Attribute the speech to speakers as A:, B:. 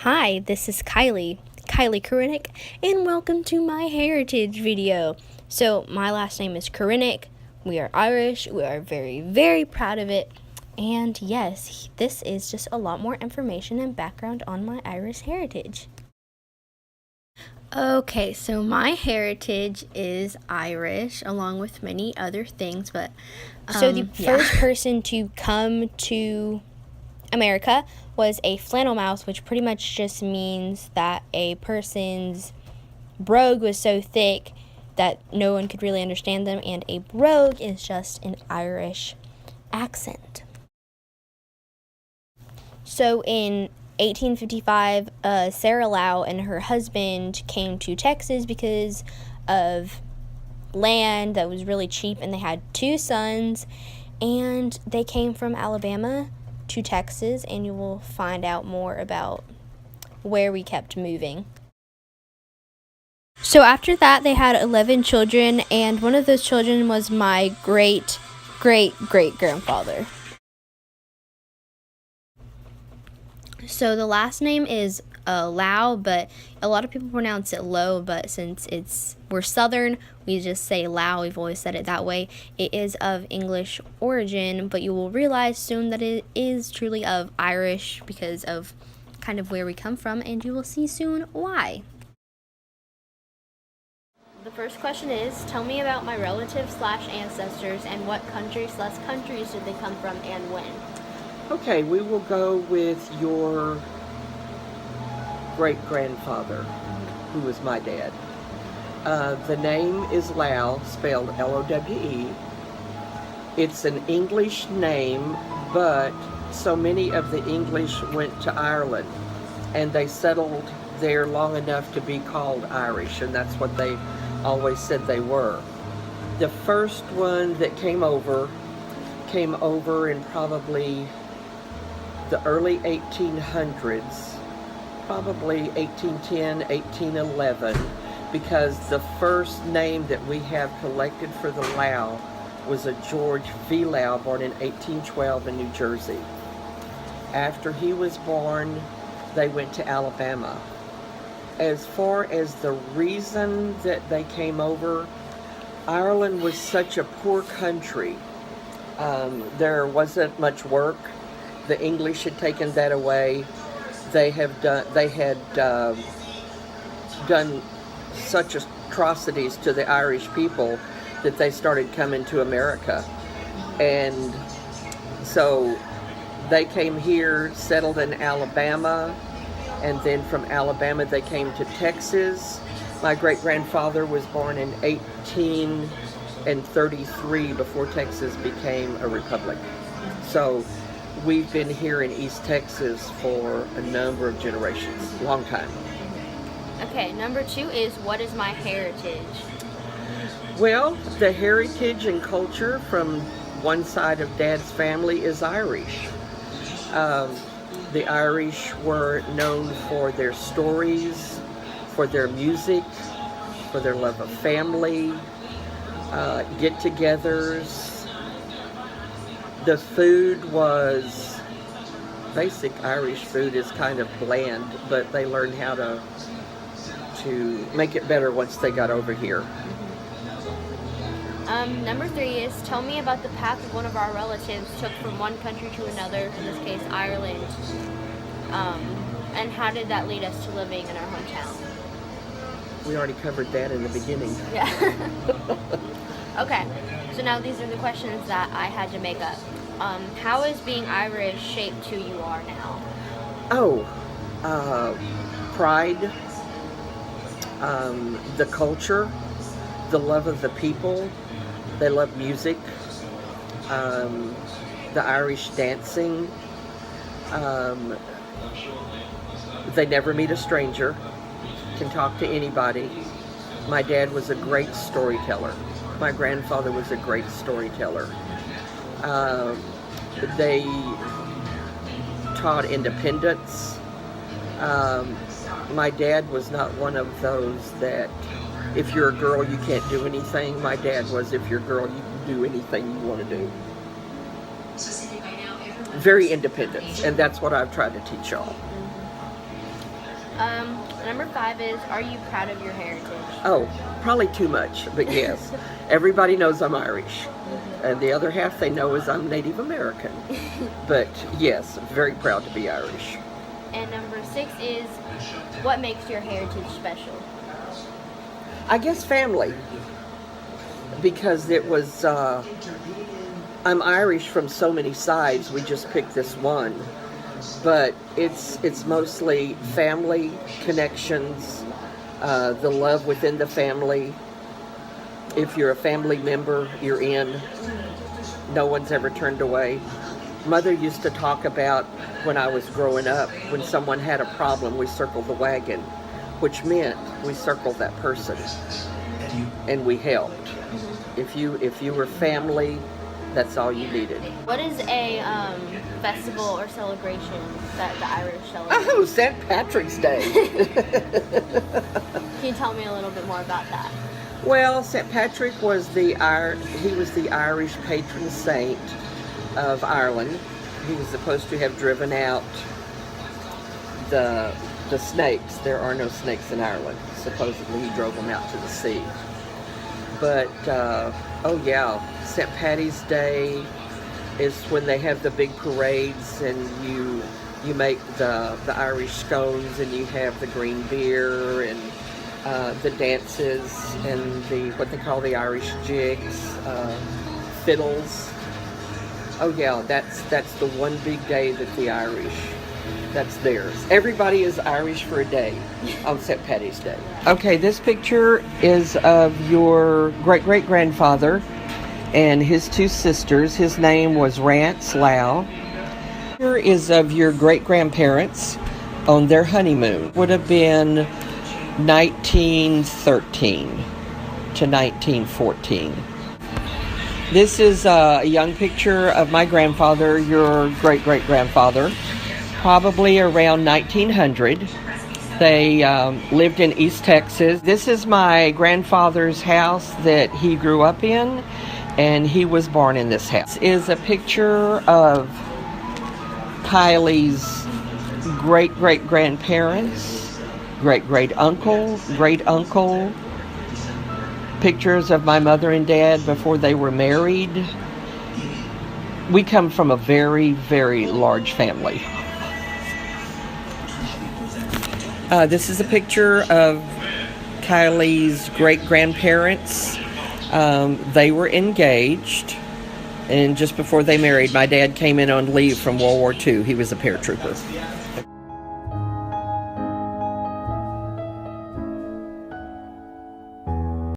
A: Hi, this is Kyli, Korenek, and welcome to my heritage video. So, my last name is Korenek. We are Irish. We are very, very proud of it. And yes, this is just a lot more information and background on my Irish heritage. Okay, so my heritage is Irish, along with many other things, but so the first person to come to America was a flannel mouse, which pretty much just means that a person's brogue was so thick that no one could really understand them, and a brogue is just an Irish accent. So in 1855, Sarah Lau and her husband came to Texas because of land that was really cheap, and they had 2 sons, and they came from Alabama to Texas, and you will find out more about where we kept moving. So after that, they had 11 children, and one of those children was my great-great-great-grandfather. So the last name is Lau, but a lot of people pronounce it Low, but since we're Southern, we just say Lau. We've always said it that way. It is of English origin, but you will realize soon that it is truly of Irish because of kind of where we come from, and you will see soon why. The first question is, tell me about my relatives/ancestors and what countries did they come from and when?
B: Okay, we will go with your great-grandfather, who was my dad. The name is Lau, spelled L-O-W-E. It's an English name, but so many of the English went to Ireland, and they settled there long enough to be called Irish, and that's what they always said they were. The first one that came over in probably the early 1800s, probably 1810, 1811, because the first name that we have collected for the Lau was a George V. Lau, born in 1812 in New Jersey. After he was born, they went to Alabama. As far as the reason that they came over, Ireland was such a poor country. There wasn't much work. The English had taken that away. They had done such atrocities to the Irish people that they started coming to America. And so they came here, settled in Alabama, and then from Alabama they came to Texas. My great-grandfather was born in 1833, before Texas became a republic. So we've been here in East Texas for a number of generations, long time.
A: Okay, number 2 is, what is my heritage?
B: Well, the heritage and culture from one side of Dad's family is Irish. The Irish were known for their stories, for their music, for their love of family, get-togethers. The food was, basic Irish food is kind of bland, but they learned how to make it better once they got over here.
A: Number 3 is, tell me about the path of one of our relatives took from one country to another, in this case Ireland, and how did that lead us to living in our hometown?
B: We already covered that in the beginning.
A: Yeah. Okay, so now these are the questions that I had to make up. How has being Irish shaped who you are now?
B: Pride, the culture, the love of the people. They love music, the Irish dancing. They never meet a stranger, can talk to anybody. My dad was a great storyteller. My grandfather was a great storyteller. They taught independence. My dad was not one of those that, if you're a girl, you can't do anything. My dad was, if you're a girl, you can do anything you want to do. Very independent, and that's what I've tried to teach y'all.
A: Number 5 is, are you proud of your heritage?
B: Oh, probably too much, but yes. Everybody knows I'm Irish. And the other half they know is I'm Native American. But yes, very proud to be Irish.
A: And number 6 is, what makes your heritage special?
B: I guess family. Because it was, I'm Irish from so many sides, we just picked this one. But it's mostly family connections, the love within the family. If you're a family member, you're in. No one's ever turned away. Mother used to talk about when I was growing up, when someone had a problem, we circled the wagon, which meant we circled that person and we helped. If you were family, that's all you needed.
A: What is a festival or celebration that the Irish celebrate?
B: Oh, St. Patrick's Day.
A: Can you tell me a little bit more about that?
B: Well, St. Patrick was the Irish patron saint of Ireland. He was supposed to have driven out the snakes. There are no snakes in Ireland. Supposedly he drove them out to the sea. But oh yeah, St. Patty's Day is when they have the big parades, and you make the Irish scones, and you have the green beer, and the dances, and the what they call the Irish jigs, fiddles. Oh yeah, that's the one big day that the Irish, that's theirs. Everybody is Irish for a day on St. Patty's Day. Okay, this picture is of your great-great-grandfather and his 2 sisters. His name was Rance Lau. Here is of your great-grandparents on their honeymoon. Would have been 1913 to 1914. This is a young picture of my grandfather, your great-great-grandfather, probably around 1900. They lived in East Texas. This is my grandfather's house that he grew up in, and he was born in this house. This is a picture of Kyli's great-great-grandparents, great-great-uncle, great-uncle, pictures of my mother and dad before they were married. We come from a very, very large family. This is a picture of Kyli's great-grandparents. They were engaged, and just before they married, my dad came in on leave from World War II. He was a paratrooper.